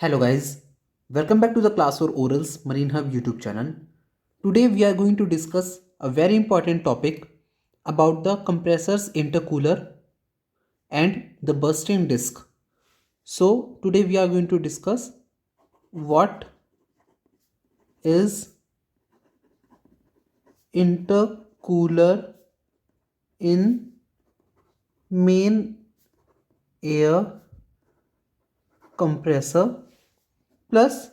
Hello guys, welcome back to the Class for Orals Marine Hub YouTube channel. Today we are going to discuss a very important topic about the compressor's intercooler and the bursting disc. So today we are going to discuss what is intercooler in main air compressor, plus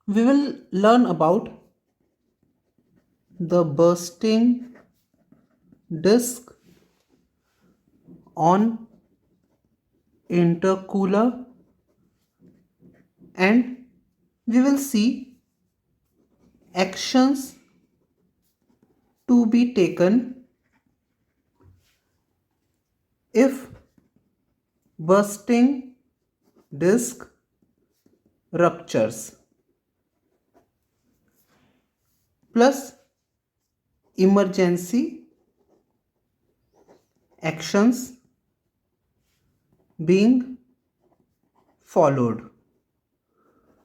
we will learn about the bursting disc on intercooler, and we will see actions to be taken if bursting disc ruptures, plus emergency actions being followed.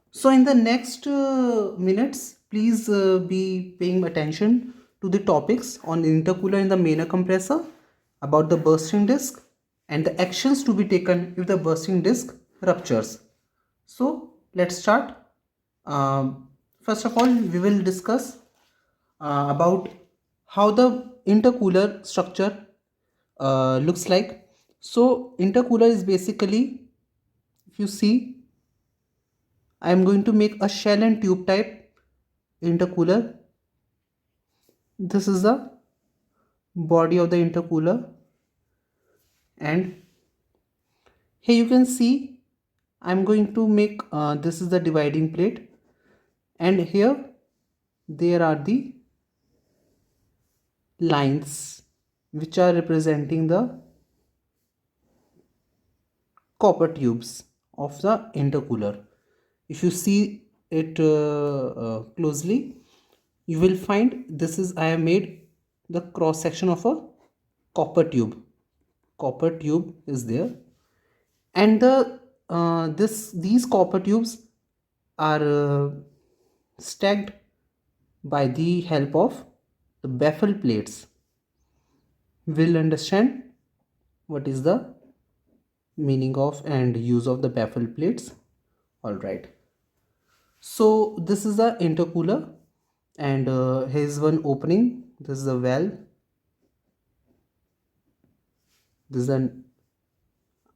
So in the next minutes, please be paying attention to the topics on intercooler in the main air compressor, about the bursting disc, and the actions to be taken if the bursting disc ruptures. So let's start. First of all, we will discuss about how the intercooler structure looks like. So intercooler is basically, if you see, I am going to make a shell and tube type intercooler. This is the body of the intercooler, and here you can see I'm going to make this is the dividing plate, and here there are the lines which are representing the copper tubes of the intercooler. If you see it closely, you will find this is I have made the cross section of a copper tube. Copper tube is there, and these copper tubes are stacked by the help of the baffle plates. We'll understand what is the meaning of and use of the baffle plates. All right. So this is the intercooler, and here's one opening. This is a valve. This is an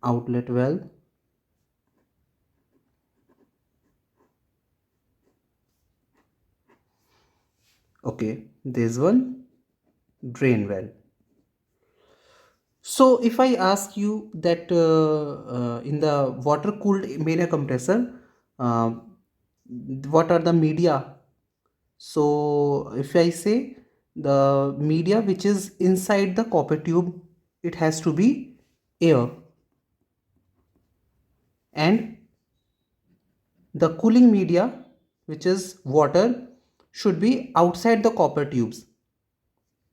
outlet valve. Okay, there's one drain valve. So if I ask you that in the water cooled main air compressor, what are the media? So if I say the media which is inside the copper tube, it has to be air, and the cooling media which is water should be outside the copper tubes.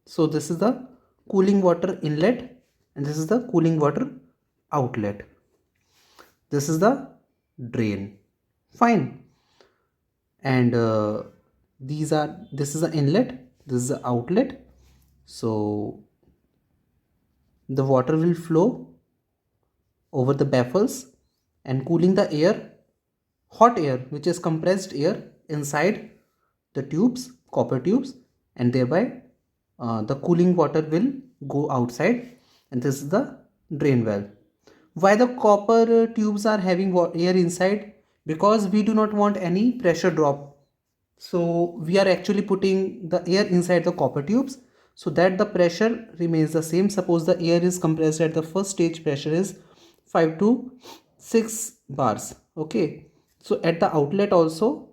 So this is the cooling water inlet, and this is the cooling water outlet. This is the drain. Fine. And this is the inlet, this is the outlet. So the water will flow over the baffles and cooling the air, hot air which is compressed air inside the tubes, copper tubes, and thereby the cooling water will go outside, and this is the drain valve. Why the copper tubes are having air inside? Because we do not want any pressure drop. So we are actually putting the air inside the copper tubes so that the pressure remains the same. Suppose the air is compressed at the first stage, pressure is 5 to 6 bars. Okay. So at the outlet also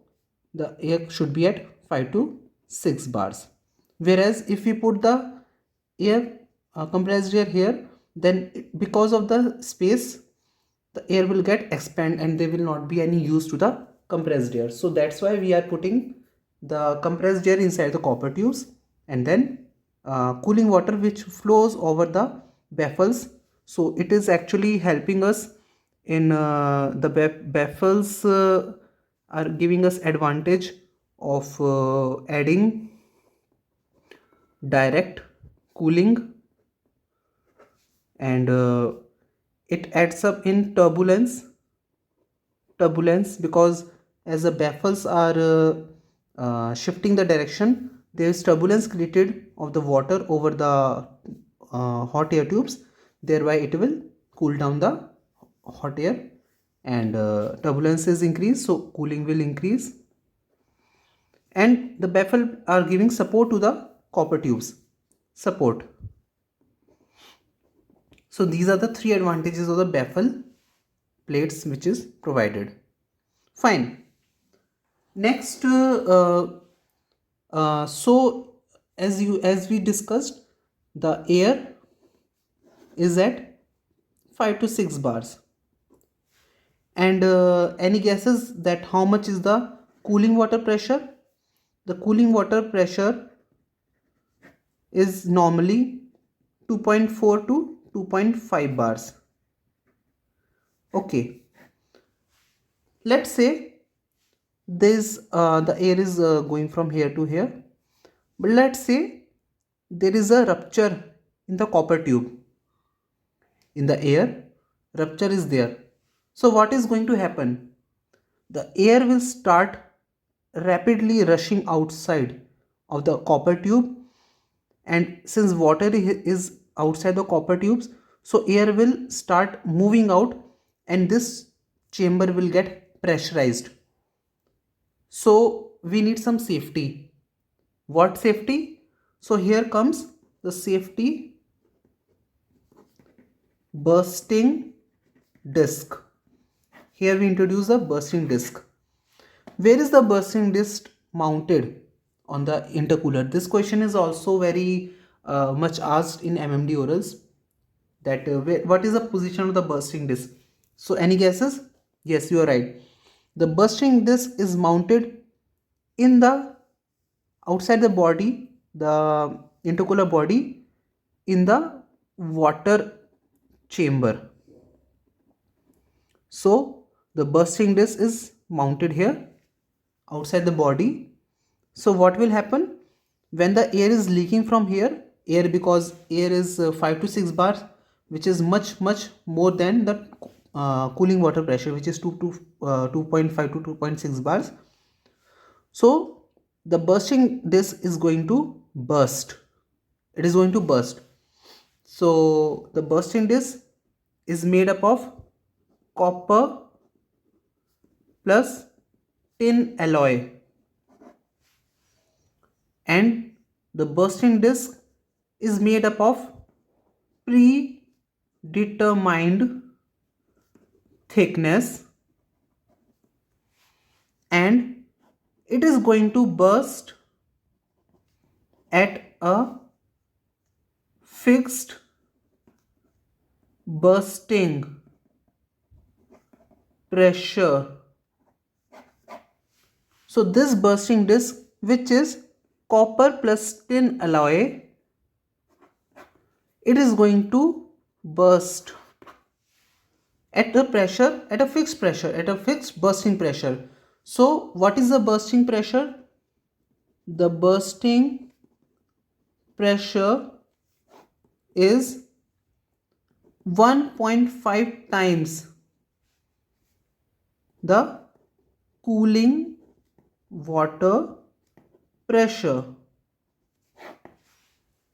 the air should be at 5 to 6 bars. Whereas if we put the air compressed air here, then because of the space, the air will get expand and there will not be any use to the compressed air. So that's why we are putting the compressed air inside the copper tubes, and then cooling water which flows over the baffles. So it is actually helping us in the baffles are giving us advantage of adding direct cooling, and it adds up in turbulence, because as the baffles are shifting the direction, there is turbulence created of the water over the hot air tubes, thereby it will cool down the hot air, and turbulence is increased, so cooling will increase. And the baffle are giving support to the copper tubes, support. So these are the three advantages of the baffle plates which is provided. Fine. Next, so as we discussed, the air is at 5 to 6 bars, and any guesses that how much is the cooling water pressure? The cooling water pressure is normally 2.4 to 2.5 bars. Okay, let's say this the air is going from here to here, but let's say there is a rupture in the copper tube, in the air rupture is there. So what is going to happen? The air will start rapidly rushing outside of the copper tube, and since water is outside the copper tubes, so air will start moving out, and this chamber will get pressurized. So we need some safety. What safety? So here comes the safety bursting disc. Here we introduce the bursting disc. Where is the bursting disc mounted on the intercooler? This question is also very much asked in MMD orals, that what is the position of the bursting disc? So any guesses? Yes, you are right. The bursting disc is mounted in the outside the body, the intercooler body, in the water chamber. So the bursting disc is mounted here outside the body. So what will happen when the air is leaking from here? Air, because air is 5 to 6 bars, which is much more than the cooling water pressure, which is 2.5 to 2.6 bars. So the bursting disc is going to burst. It is going to burst. So the bursting disc is made up of copper plus tin alloy, and the bursting disc is made up of predetermined thickness, and it is going to burst at a fixed bursting pressure. So this bursting disc, which is copper plus tin alloy, it is going to burst at a pressure, at a fixed pressure, at a fixed bursting pressure. So what is the bursting pressure? The bursting pressure is 1.5 times the cooling water pressure.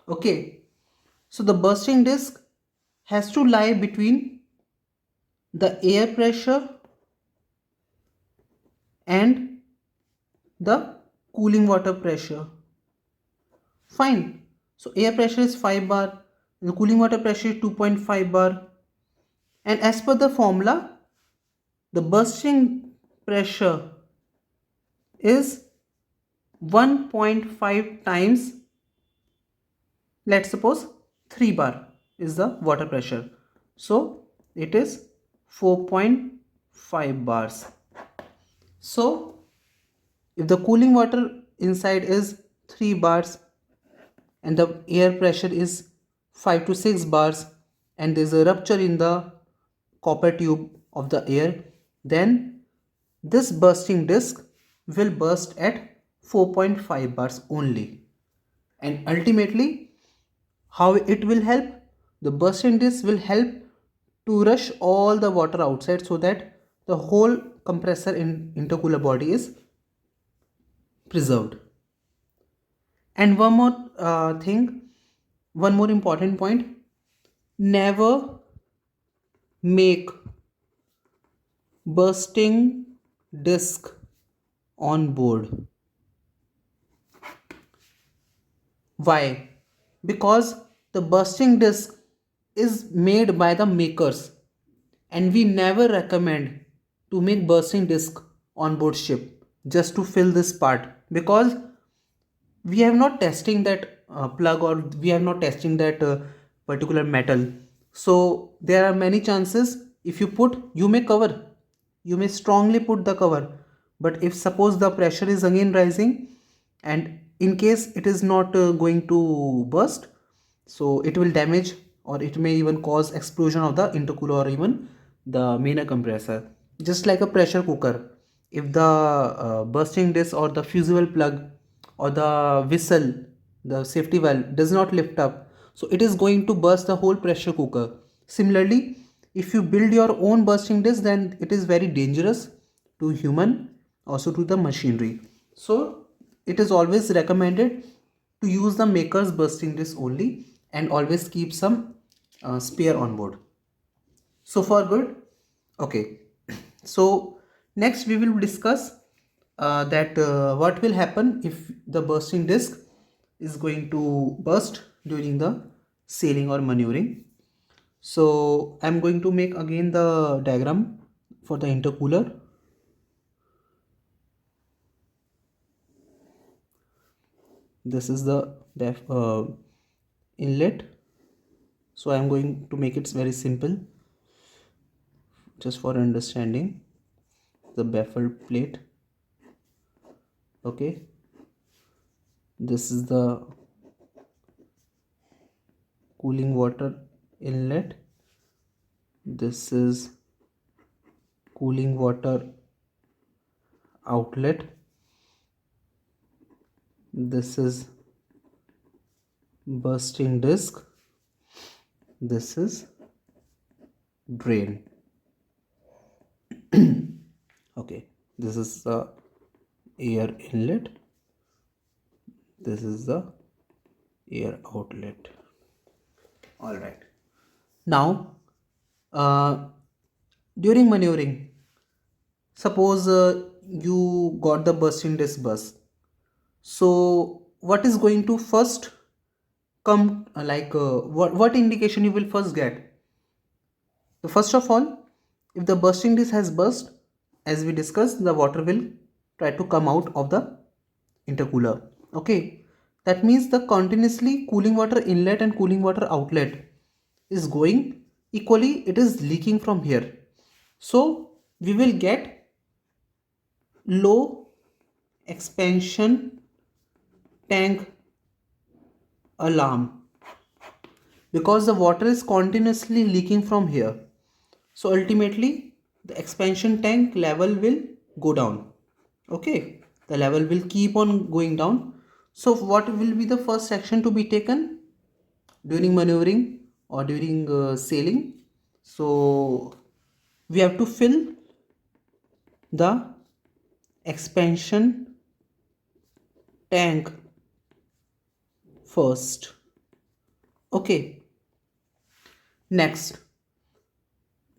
Okay, so the bursting disc has to lie between the air pressure and the cooling water pressure. Fine. So air pressure is 5 bar, the cooling water pressure is 2.5 bar, and as per the formula, the bursting pressure is 1.5 times, let's suppose 3 bar is the water pressure, so it is 4.5 bars. So if the cooling water inside is 3 bars and the air pressure is 5 to 6 bars, and there is a rupture in the copper tube of the air, then this bursting disc will burst at 4.5 bars only. And ultimately, how it will help? The bursting disc will help to rush all the water outside so that the whole compressor in intercooler body is preserved. And one more one more important point: never make bursting disc on board. Why? Because the bursting disc is made by the makers, and we never recommend to make bursting disc on board ship just to fill this part, because we have not testing that plug, or we have not testing that particular metal. So there are many chances, if you put, you may cover, you may strongly put the cover, but if suppose the pressure is again rising, and in case it is not going to burst, so it will damage, or it may even cause explosion of the intercooler, or even the main air compressor. Just like a pressure cooker, if the bursting disc or the fusible plug or the whistle, the safety valve does not lift up, so it is going to burst the whole pressure cooker. Similarly, if you build your own bursting disc, then it is very dangerous to human, also to the machinery. So it is always recommended to use the maker's bursting disc only, and always keep some spare on board. So far good. Okay, so next we will discuss that what will happen if the bursting disc is going to burst during the sailing or maneuvering. So I'm going to make again the diagram for the intercooler. This is the inlet. So I'm going to make it very simple just for understanding. The baffle plate. Okay, this is the cooling water inlet. This is cooling water outlet. This is bursting disc. This is drain. Okay, this is the air inlet. This is the air outlet. All right. Now, during maneuvering, suppose you got the bursting disc burst. So what is going to first come, what indication you will first get? So first of all, if the bursting disc has burst, as we discussed, the water will try to come out of the intercooler. Okay, that means the continuously cooling water inlet and cooling water outlet is going equally, it is leaking from here. So we will get low expansion tank alarm, because the water is continuously leaking from here. So ultimately the expansion tank level will go down. Okay, the level will keep on going down. So what will be the first action to be taken during maneuvering or during sailing? So we have to fill the expansion tank first. Okay, next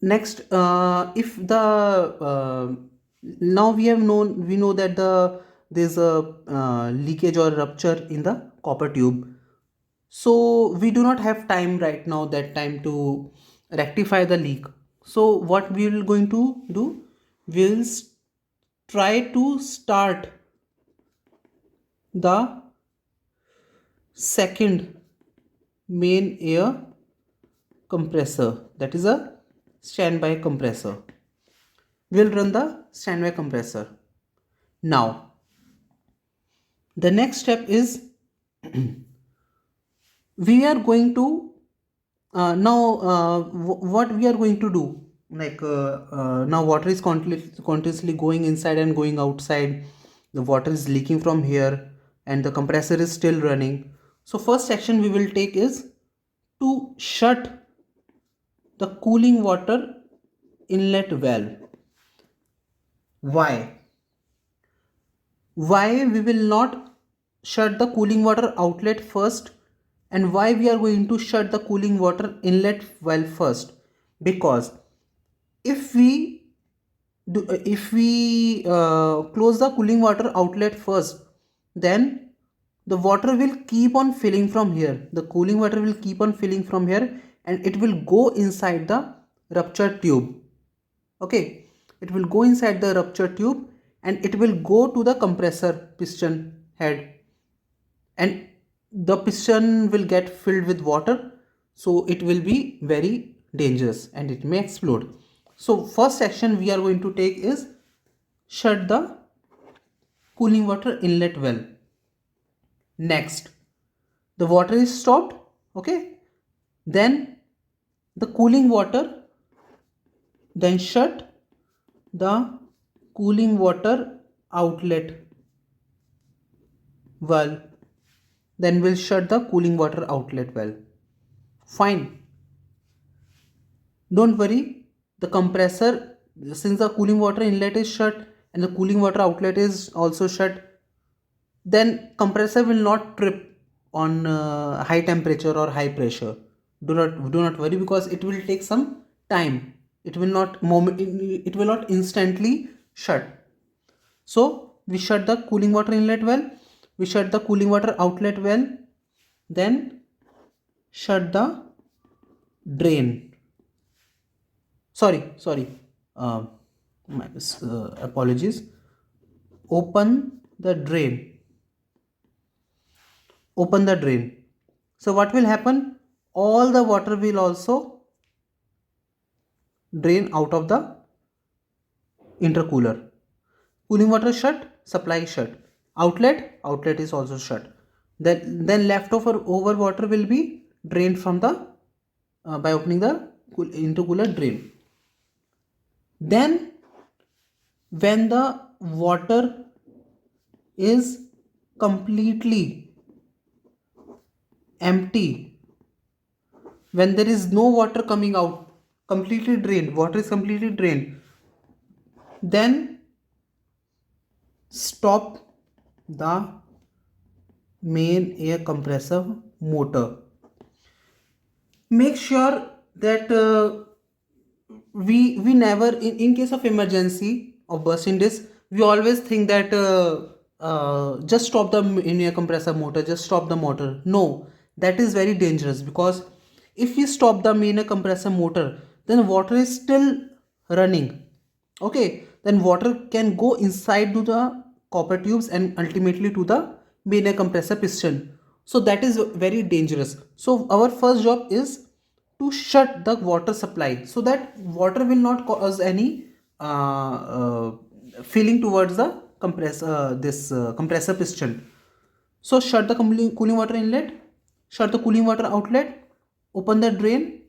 if the now we know that there's a leakage or rupture in the copper tube. So we do not have time right now, that time, to rectify the leak. So what we will going to do, we'll try to start the second main air compressor, that is a standby compressor. We'll run the standby compressor. Now the next step is we are going to what we are going to do, now water is continuously going inside and going outside. The water is leaking from here and the compressor is still running. So first action we will take is to shut the cooling water inlet valve. Why we will not shut the cooling water outlet first, and why we are going to shut the cooling water inlet valve first? Because if we close the cooling water outlet first, then the water will keep on filling from here. The cooling water will keep on filling from here and it will go inside the ruptured tube. Okay, it will go inside the ruptured tube and it will go to the compressor piston head, and the piston will get filled with water, so it will be very dangerous and it may explode. So first action we are going to take is shut the cooling water inlet valve. Next, the water is stopped. Okay, then the cooling water, then shut the cooling water outlet valve, then we'll shut the cooling water outlet valve. Fine, don't worry, the compressor, since the cooling water inlet is shut and the cooling water outlet is also shut, then compressor will not trip on high temperature or high pressure. Do not worry, because it will take some time. It will not instantly shut. So we shut the cooling water inlet valve, we shut the cooling water outlet valve, then shut the drain. Sorry. Uh, Apologies. Open the drain. Open the drain. So what will happen? All the water will also drain out of the intercooler. Cooling water shut, supply shut. Outlet is also shut. Then leftover over water will be drained from the by opening the intercooler drain. Then when the water is completely empty, when there is no water coming out, completely drained, water is completely drained, then stop the main air compressor motor. Make sure that we never, in case of emergency of bursting disc, we always think that just stop the main air compressor motor, just stop the motor. No, that is very dangerous, because if we stop the main air compressor motor, then water is still running. Okay, then water can go inside to the copper tubes and ultimately to the main air compressor piston. So that is very dangerous. So our first job is to shut the water supply, so that water will not cause any filling towards the compressor piston. So shut the cooling water inlet, shut the cooling water outlet, open the drain.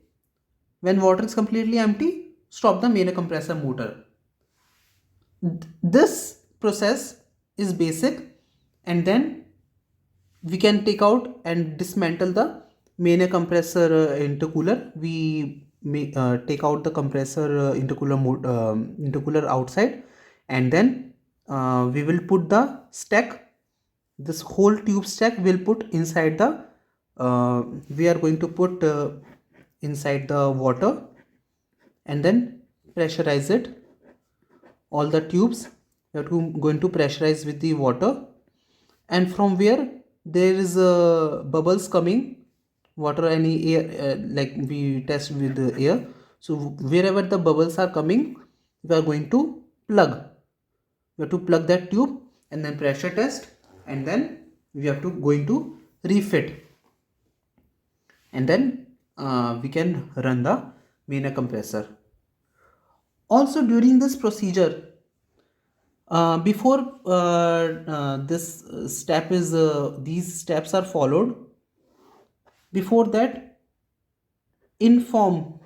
When water is completely empty, stop the main air compressor motor. This process is basic, and then we can take out and dismantle the main air compressor intercooler. We may take out the compressor intercooler outside, and then we will put the stack, this whole tube stack will put inside the we are going to put inside the water and then pressurize it. All the tubes we are going to pressurize with the water, and from where there is bubbles coming, water, any air, like we test with the air. So wherever the bubbles are coming, we are going to plug. We have to plug that tube and then pressure test, and then we have to going to refit, and then we can run the main air compressor. Also during this procedure, before this step is these steps are followed, before that inform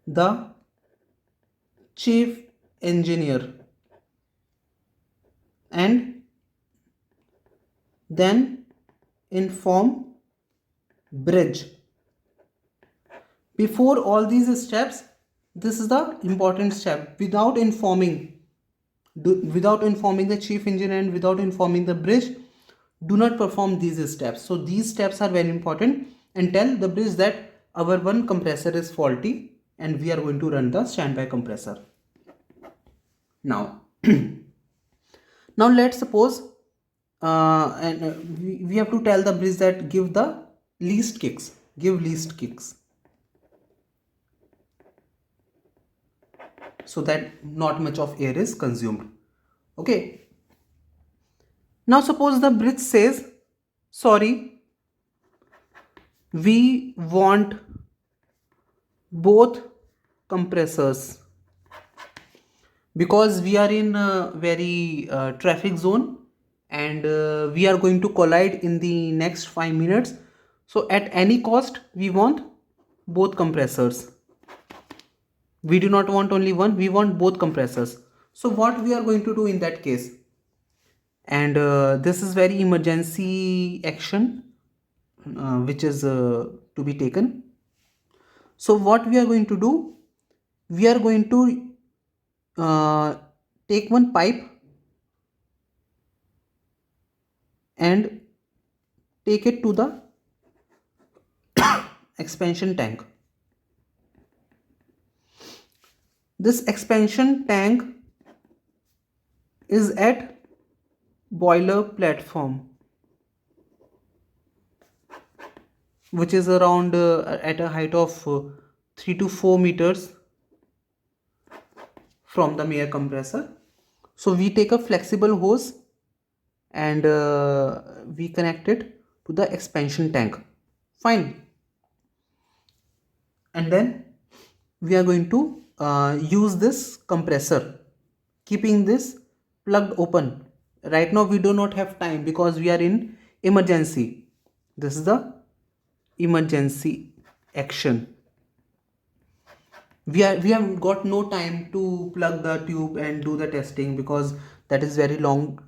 the chief engineer, and then inform bridge. Before all these steps, this is the important step. Without informing the chief engineer and without informing the bridge, do not perform these steps. So these steps are very important, and tell the bridge that our one compressor is faulty and we are going to run the standby compressor. Now now let's suppose and we have to tell the bridge that give least kicks, so that not much of air is consumed. Okay, now suppose the bridge says, sorry, we want both compressors because we are in a very traffic zone, and we are going to collide in the next 5 minutes. So at any cost we want both compressors. We do not want only one, we want both compressors. So what we are going to do in that case? And this is very emergency action which is to be taken. So what we are going to do, we are going to take one pipe and take it to the expansion tank. This expansion tank is at boiler platform, which is around at a height of 3 to 4 meters from the Main Air Compressor. So we take a flexible hose and we connect it to the expansion tank. Fine. And then we are going to use this compressor, keeping this plugged open. Right now we do not have time because we are in emergency. This is the emergency action. We have got no time to plug the tube and do the testing because that is very long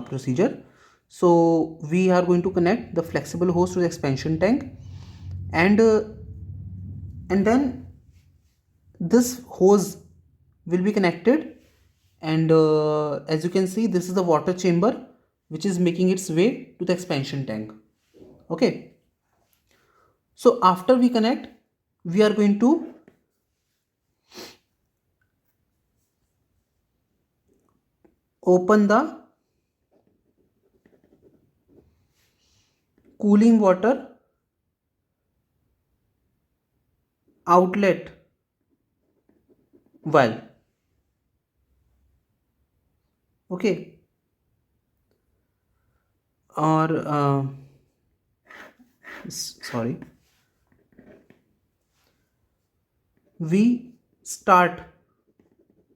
procedure. So we are going to connect the flexible hose to the expansion tank, and then this hose will be connected, and as you can see, this is the water chamber which is making its way to the expansion tank. Okay, so after we connect, we are going to open the cooling water outlet valve. Okay, or sorry, we start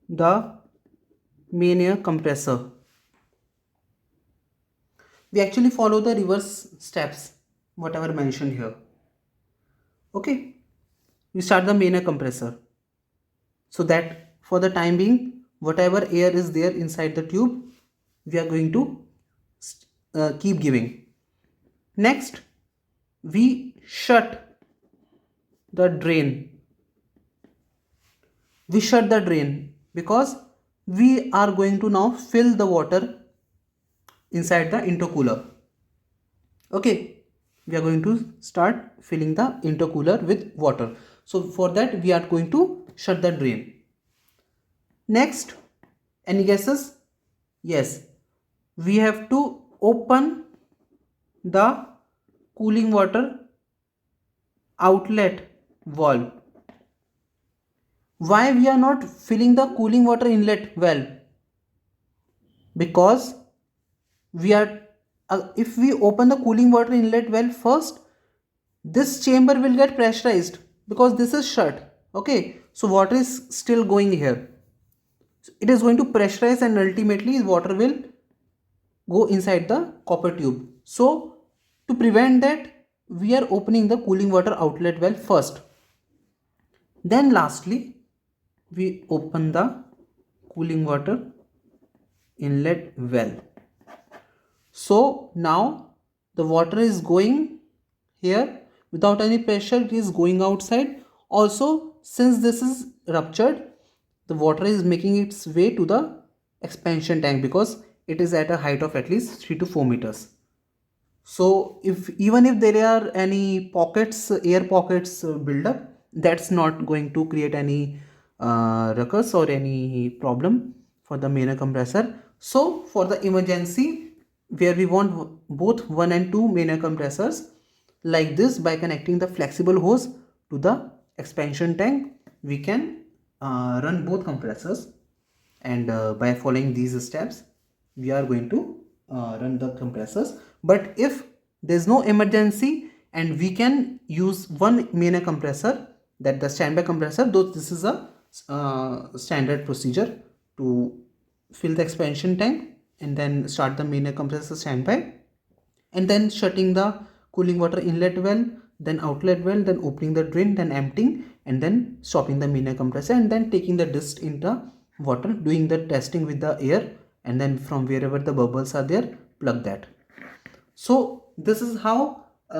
the main air compressor. We actually follow the reverse steps whatever mentioned here. Okay, we start the main air compressor, so that for the time being whatever air is there inside the tube we are going to keep giving. Next, we shut the drain. We shut the drain because we are going to now fill the water inside the intercooler. Okay, we are going to start filling the intercooler with water. So for that we are going to shut the drain. Next, any guesses? Yes, we have to open the cooling water outlet valve. Why we are not filling the cooling water inlet valve? Because we are if we open the cooling water inlet valve first, this chamber will get pressurized because this is shut. Okay, so water is still going here. So it is going to pressurize and ultimately water will go inside the copper tube. So to prevent that, we are opening the cooling water outlet valve first. Then lastly, we open the cooling water inlet well. So now the water is going here without any pressure, it is going outside. Also, since this is ruptured, the water is making its way to the expansion tank because it is at a height of at least 3 to 4 meters. So if even if there are any pockets, air pockets build up, that's not going to create any ruckus or any problem for the main air compressor. So for the emergency, where we want both 1 and 2 main air compressors, like this, by connecting the flexible hose to the expansion tank, we can run both compressors, and by following these steps we are going to run the compressors. But if there's no emergency and we can use one main air compressor, that the standby compressor, though this is a standard procedure to fill the expansion tank and then start the main air compressor standby, and then shutting the cooling water inlet well, then outlet well, then opening the drain, then emptying, and then stopping the main air compressor, and then taking the dist in the water, doing the testing with the air, and then from wherever the bubbles are there, plug that. So this is how we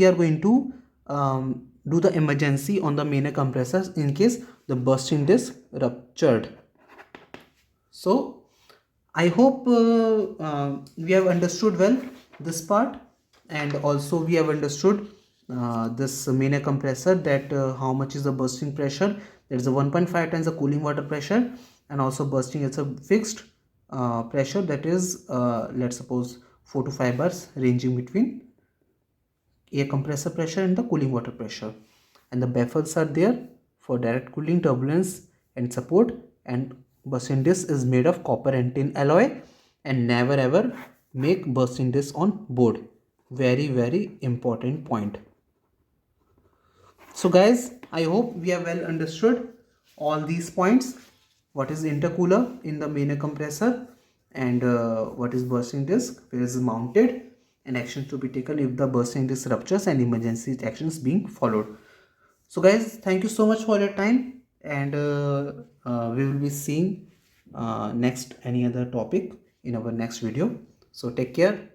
are going to do the emergency on the main air compressors in case the bursting disc ruptured. So I hope we have understood well this part, and also we have understood this main air compressor, that how much is the bursting pressure. There is a 1.5 times the cooling water pressure, and also bursting is a fixed pressure, that is let's suppose 4 to 5 bars, ranging between air compressor pressure and the cooling water pressure. And the baffles are there for direct cooling, turbulence and support. And bursting disc is made of copper and tin alloy, and never ever make bursting disc on board. Very important point. So guys, I hope we have well understood all these points. What is intercooler in the main air compressor, and what is bursting disc, where is it mounted, and actions to be taken if the bursting disc ruptures, and emergency actions being followed. So guys, thank you so much for your time, and we will be seeing next any other topic in our next video. So take care.